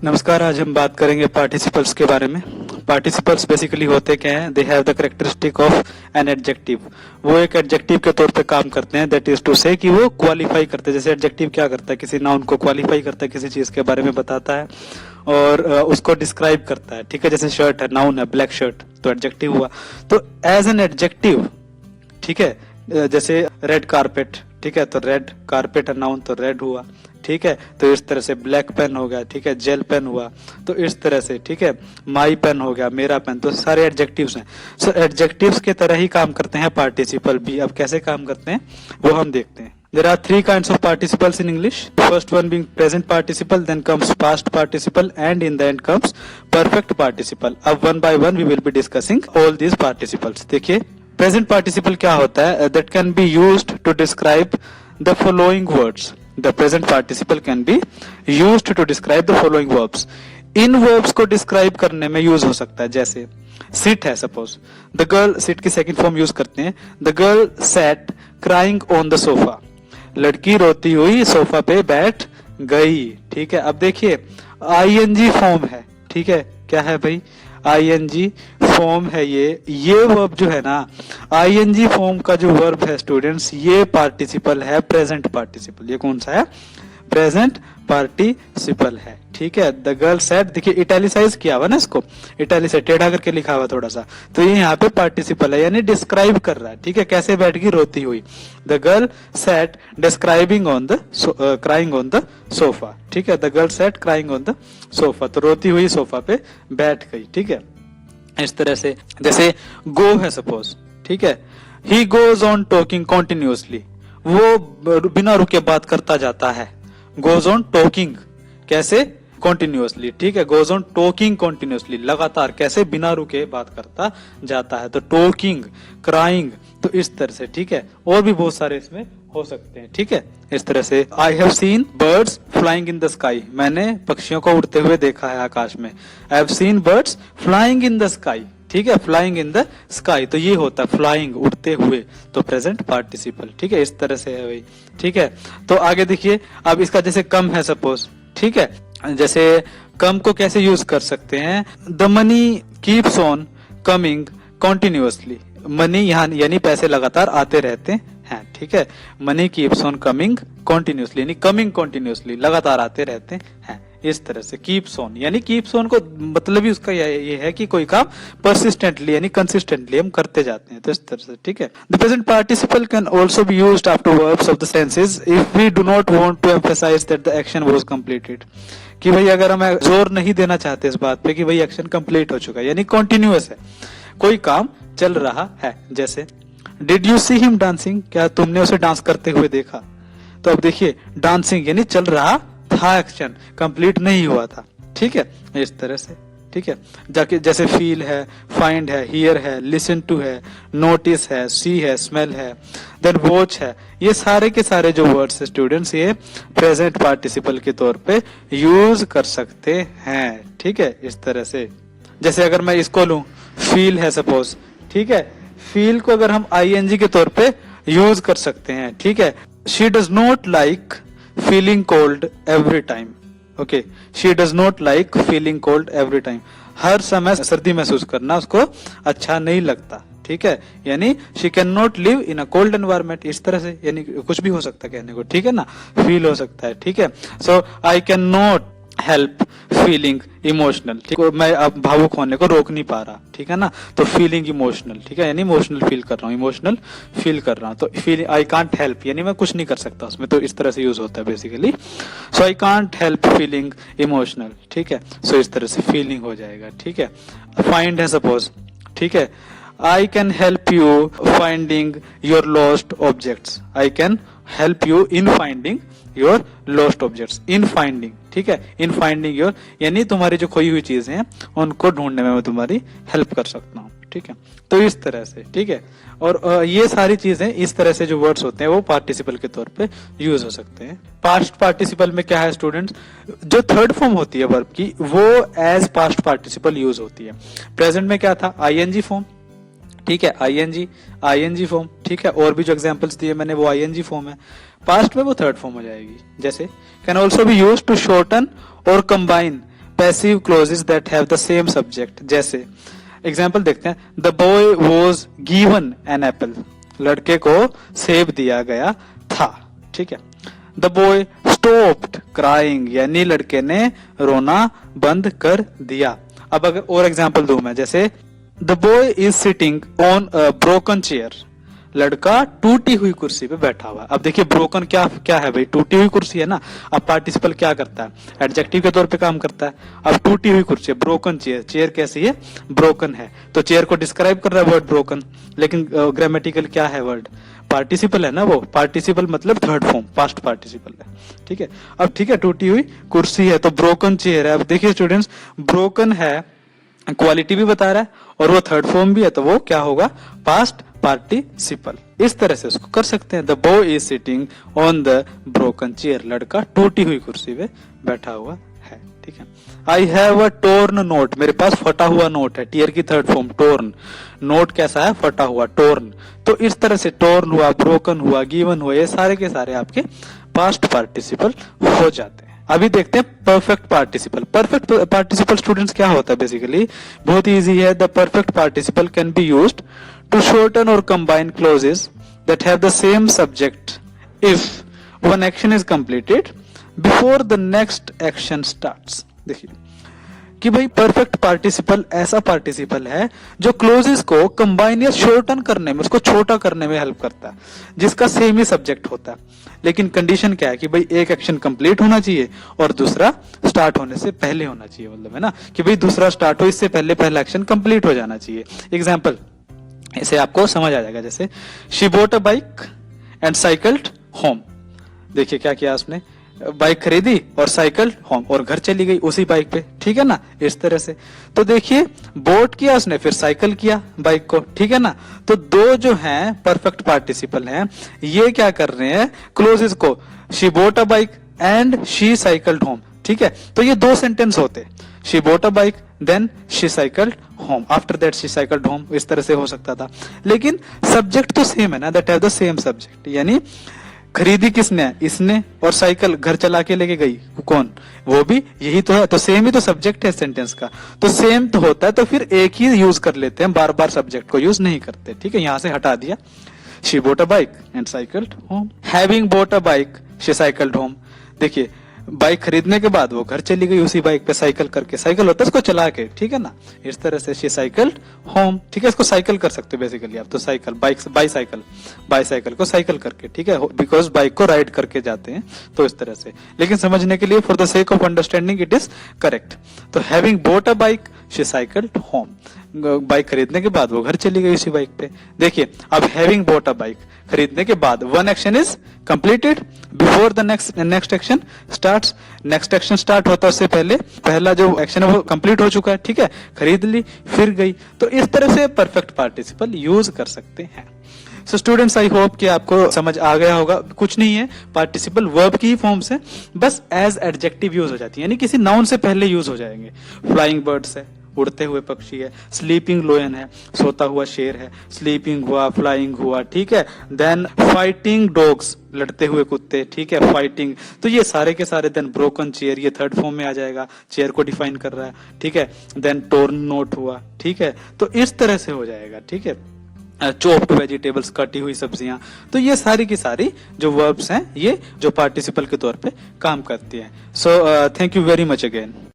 नमस्कार। आज हम बात करेंगे पार्टिसिपल्स के बारे में। पार्टिसिपल्स बेसिकली होते क्या हैं? They have the characteristic of an adjective. वो एक एडजेक्टिव के तौर पे काम करते हैं, दैट इज टू से कि वो क्वालिफाई करते हैं। जैसे एडजेक्टिव क्या करता है? किसी नाउन को क्वालिफाई करता है, किसी चीज के बारे में बताता है और उसको डिस्क्राइब करता है। ठीक है, जैसे शर्ट है, नाउन है, ब्लैक शर्ट, तो एडजेक्टिव हुआ। तो एज एन एडजेक्टिव, ठीक है, जैसे रेड कारपेट, ठीक है, तो रेड कारपेट है नाउन, तो रेड हुआ। ठीक है, तो इस तरह से ब्लैक पेन हो गया, ठीक है, जेल पेन हुआ, तो इस तरह से, ठीक है, माई पेन हो गया, मेरा पेन, तो सारे एडजेक्टिव्स हैं। सो एडजेक्टिव्स की तरह ही काम करते हैं पार्टिसिपल भी। अब कैसे काम करते हैं वो हम देखते हैं। There are three kinds of participles in English. The first one being present participle, then comes past participle, and in the end comes perfect participle. अब one by one we will be discussing all these participles. देखिए, present participle क्या होता है? That can be used to describe the following words. The present participle can be used to describe the following verbs. In verbs को describe करने में use हो सकता है। जैसे sit है, suppose the girl, sit की second form use करते हैं। The girl sat crying on the sofa. लड़की रोती हुई सोफा पे बैठ गई। ठीक है, अब देखिए आईएनजी फॉर्म है। ठीक है, क्या है भाई? आईएनजी फॉर्म है ये वर्ब जो है ना, आईएनजी फॉर्म का जो वर्ब है स्टूडेंट्स, ये पार्टिसिपल है प्रेजेंट पार्टिसिपल। ये कौन सा है? प्रेजेंट पार्टिसिपल है। ठीक है, द गर्ल सेड, देखिए इटैलिसाइज किया हुआ ना, इसको इटैलिसाइज टेढ़ा करके लिखा हुआ थोड़ा सा, तो ये यहाँ पे पार्टिसिपल है, यानी डिस्क्राइब कर रहा है। ठीक है, कैसे बैठ गई? रोती हुई। The girl said describing on the crying on the sofa. ठीक है, the girl said crying on the sofa, तो रोती हुई सोफा पे बैठ गई। ठीक है, इस तरह से। जैसे गो है सपोज, ठीक है, he goes on talking continuously, वो बिना रुके बात करता जाता है। गोज ऑन टॉकिंग, कैसे? कॉन्टिन्यूसली। ठीक है, गोज ऑन टॉकिंग कॉन्टिन्यूसली, लगातार, कैसे? बिना रुके बात करता जाता है। तो टॉकिंग, क्राइंग, तो इस तरह से। ठीक है, और भी बहुत सारे इसमें हो सकते हैं। ठीक है, इस तरह से। I have seen birds flying in the sky, मैंने पक्षियों को उड़ते हुए देखा है आकाश में। I have seen birds flying in the sky. ठीक है, फ्लाइंग इन द स्काई, तो ये होता है फ्लाइंग, उड़ते हुए, तो प्रेजेंट पार्टिसिपल। ठीक है, इस तरह से है भाई। ठीक है, तो आगे देखिए, अब इसका जैसे कम है सपोज, ठीक है, जैसे कम को कैसे यूज कर सकते हैं? The money keeps on coming continuously, money यहाँ यानी पैसे लगातार आते रहते हैं। ठीक है, money keeps on coming continuously, यानी कमिंग कॉन्टिन्यूसली, लगातार आते रहते हैं। इस तरह से कीप्स ऑन, यानी कीप्स ऑन को मतलब ही उसका ये है कि कोई काम परसिस्टेंटली यानी कंसिस्टेंटली हम करते जाते हैं, तो इस तरह से। ठीक है, the present participle can also be used after verbs of the senses if we do not want to emphasize that the action was completed. कि भाई अगर हम जोर नहीं देना चाहते इस बात पे कि भाई एक्शन कंप्लीट हो चुका है, यानी कंटिन्यूअस है, कोई काम चल रहा है। जैसे did you see him dancing, क्या तुमने उसे डांस करते हुए देखा? तो अब देखिए डांसिंग यानी चल रहा था, एक्शन कंप्लीट नहीं हुआ था। ठीक है, इस तरह से। ठीक है, जाके जैसे फील है, फाइंड है, हियर है, लिसन टू है, नोटिस है, सी है, स्मेल है, देन वॉच है, ये सारे के सारे जो वर्ड्स स्टूडेंट्स ये प्रेजेंट पार्टिसिपल के तौर पे यूज कर सकते हैं। ठीक है, इस तरह से। जैसे अगर मैं इसको लूं, फील है सपोज, ठीक है, फील को अगर हम आईएनजी के तौर पे यूज कर सकते हैं। ठीक है, she does not like feeling cold every time. Okay, she does not like feeling cold every time, हर समय सर्दी महसूस करना उसको अच्छा नहीं लगता। ठीक है, यानी she can not live in a cold environment, इस तरह से, यानी कुछ भी हो सकता है कहने को। ठीक है ना, फील हो सकता है। ठीक है, so I can not help feeling emotional, ठीक है, मैं अब भावुक होने को रोक नहीं पा रहा। ठीक है ना, तो फीलिंग इमोशनल, ठीक है, यानी इमोशनल फील कर रहा हूँ, इमोशनल फील कर रहा हूँ। तो फीलिंग, आई कांट हेल्प, यानी मैं कुछ नहीं कर सकता उसमें, तो इस तरह से यूज होता है basically. So I can't help feeling emotional. ठीक है, सो इस तरह से फीलिंग हो जाएगा। ठीक है, फाइंड है सपोज, ठीक है, I can help you finding your lost objects, I can help you in finding your lost objects, in finding. ठीक है, इन फाइंडिंग योर, यानी तुम्हारी जो खोई हुई चीजें हैं उनको ढूंढने में मैं तुम्हारी हेल्प कर सकता हूँ। ठीक है, तो इस तरह से। ठीक है, और ये सारी चीजें इस तरह से जो वर्ड्स होते हैं वो पार्टिसिपल के तौर पे यूज हो सकते हैं। पास्ट पार्टिसिपल में क्या है स्टूडेंट्स, जो थर्ड फॉर्म होती है वर्ब की वो एज पास्ट पार्टिसिपल यूज होती है। प्रेजेंट में क्या था? ING form. ठीक है, आईएनजी फॉर्म। ठीक है, और भी जो एग्जांपल्स दिए मैंने वो आईएनजी फॉर्म है। पास्ट में वो थर्ड फॉर्म हो जाएगी। जैसे can also be use to shorten और combine passive clauses that have the same subject, जैसे एग्जाम्पल देखते हैं, the boy was given an apple, लड़के को सेब दिया गया था, ठीक है। द बॉय स्टॉप्ड क्राइंग, यानी लड़के ने रोना बंद कर दिया। अब अगर और एग्जाम्पल दूं मैं, जैसे the boy is sitting on a broken chair, लड़का टूटी हुई कुर्सी पे बैठा हुआ है। अब देखिए ब्रोकन क्या क्या है भाई, टूटी हुई कुर्सी है ना। अब पार्टिसिपल क्या करता है, एडजेक्टिव के तौर पे काम करता है। अब टूटी हुई कुर्सी, ब्रोकन चेयर, चेयर कैसी है, ब्रोकन है, तो चेयर को डिस्क्राइब कर रहा है वर्ड ब्रोकन, लेकिन ग्रामेटिकल क्या है वर्ड, पार्टिसिपल है ना वो। पार्टिसिपल मतलब थर्ड फॉर्म, पास्ट पार्टिसिपल है, ठीक है। अब ठीक है, टूटी हुई कुर्सी है तो ब्रोकन चेयर है। अब देखिए स्टूडेंट्स, ब्रोकन है, क्वालिटी भी बता रहा है और वो थर्ड फॉर्म भी है, तो वो क्या होगा, पास्ट पार्टिसिपल। इस तरह से उसको कर सकते हैं। The boy is sitting on the broken chair, लड़का टूटी हुई कुर्सी पे बैठा हुआ है, ठीक है। I have a torn note, मेरे पास फटा हुआ नोट है, टीयर की थर्ड फॉर्म टोर्न, नोट कैसा है, फटा हुआ, टोर्न। तो इस तरह से टोर्न हुआ, ब्रोकन हुआ, गिवन हुआ, ये सारे के सारे आपके पास्ट पार्टिसिपल हो जाते हैं। अभी देखते हैं perfect participle. Perfect participle students क्या होता है, बेसिकली बहुत इजी है। The perfect participle can be used to shorten और combine clauses that have the same subject if one action is completed before the next action starts. देखिए कि भाई perfect participle ऐसा पार्टिसिपल है जो क्लोजेस को कंबाइन या शॉर्टन करने में, उसको छोटा करने में हेल्प करता है, जिसका सेम ही सब्जेक्ट होता है। लेकिन कंडीशन क्या है कि भाई एक एक्शन कंप्लीट होना चाहिए और दूसरा स्टार्ट होने से पहले होना चाहिए, मतलब है ना कि भाई दूसरा स्टार्ट हो इससे पहले पहला एक्शन कंप्लीट हो जाना चाहिए। एग्जाम्पल इसे आपको समझ आ जाएगा, जैसे she bought a bike and साइकल्ड home. देखिए क्या किया उसने, बाइक खरीदी और साइकिल होम, और घर चली गई उसी बाइक पे, ठीक है ना, इस तरह से। तो देखिए बोट किया उसने, फिर साइकिल किया बाइक को, ठीक है ना। तो दो जो हैं परफेक्ट पार्टिसिपल हैं, ये क्या कर रहे हैं, क्लोजेस को, she bought a bike and she cycled home, ठीक है। तो ये दो सेंटेंस होते, she bought a bike then she cycled home, after that she cycled home, इस तरह से हो सकता था। लेकिन सब्जेक्ट तो सेम है ना, that have the same subject, यानी खरीदी किसने, इसने, और साइकिल घर चला के लेके गई कौन, वो भी, यही तो है। तो सेम ही तो सब्जेक्ट है सेंटेंस का, तो सेम तो होता है, तो फिर एक ही यूज कर लेते हैं, बार बार सब्जेक्ट को यूज नहीं करते, ठीक है। यहां से हटा दिया, she bought a bike and cycled home, having bought a bike she cycled home. देखिए बाइक खरीदने के बाद वो घर चली गई उसी बाइक पे साइकिल करके, साइकिल होता है इसको चला के, ठीक है ना, इस तरह से शी साइकिल्ड होम, ठीक है। इसको साइकिल कर सकते हो बेसिकली आप, तो साइकिल, बाइक, बाईसाइकिल को साइकिल करके, ठीक है, बिकॉज बाइक को राइड करके जाते हैं, तो इस तरह से। लेकिन समझने के लिए for the sake of understanding it is correct. तो having bought a bike she cycled home, bike खरीदने के बाद वो घर चली गई उसी बाइक पे। देखिए अब हैविंग बोट अ बाइक, खरीदने के बाद one action is completed before the next action starts, next action start होता है उससे पहले पहला जो एक्शन है वो कंप्लीट हो चुका है, ठीक है, खरीद ली फिर गई। तो इस तरह से परफेक्ट पार्टिसिपल यूज कर सकते हैं। सो स्टूडेंट्स आई होप कि आपको समझ आ गया होगा। कुछ नहीं है, पार्टिसिपल वर्ब की ही फॉर्म से बस एज एडजेक्टिव यूज हो जाती है, यानी किसी नाउन से पहले यूज हो जाएंगे। फ्लाइंग बर्ड्स है, उड़ते हुए पक्षी है, स्लीपिंग लोयन है, सोता हुआ शेर है, स्लीपिंग हुआ, फ्लाइंग हुआ, ठीक है। देन फाइटिंग डॉग्स, लड़ते हुए कुत्ते, ठीक है, फाइटिंग। तो ये सारे के सारे, देन ब्रोकन चेयर, ये थर्ड फॉर्म में आ जाएगा, चेयर को डिफाइन कर रहा है, ठीक है। देन टोर्न नोट हुआ, ठीक है, तो इस तरह से हो जाएगा, ठीक है। चॉप्ड वेजिटेबल्स, कटी हुई सब्जियां, तो ये सारी की सारी जो वर्ब्स हैं ये जो पार्टिसिपल के तौर पे काम करती हैं। So thank you very much again.